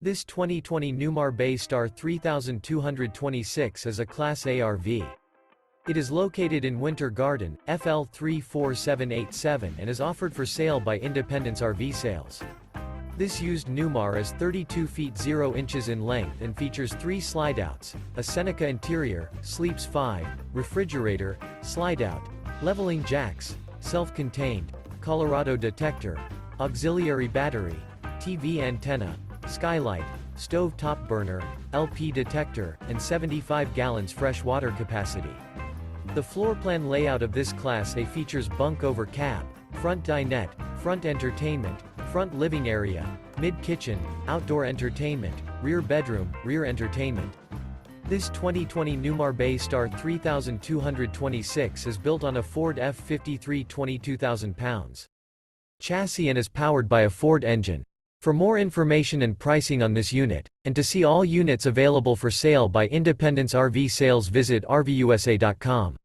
This 2020 Newmar Bay Star 3226 is a Class A RV. It is located in Winter Garden, FL 34787 and is offered for sale by Independence RV Sales. This used Newmar is 32 feet 0 inches in length and features 3 slideouts, a Seneca interior, sleeps 5, refrigerator, slideout, leveling jacks, self-contained, Colorado Detector, auxiliary battery, TV antenna, Skylight, stove top burner, LP detector, and 75 gallons fresh water capacity. The floor plan layout of this Class A features bunk over cab, front dinette, front entertainment, front living area, mid-kitchen, outdoor entertainment, rear bedroom, rear entertainment. This 2020 Newmar Bay Star 3226 is built on a Ford F-53 22,000 pounds chassis and is powered by a Ford engine. For more information and pricing on this unit, and to see all units available for sale by Independence RV Sales, visit RVUSA.com.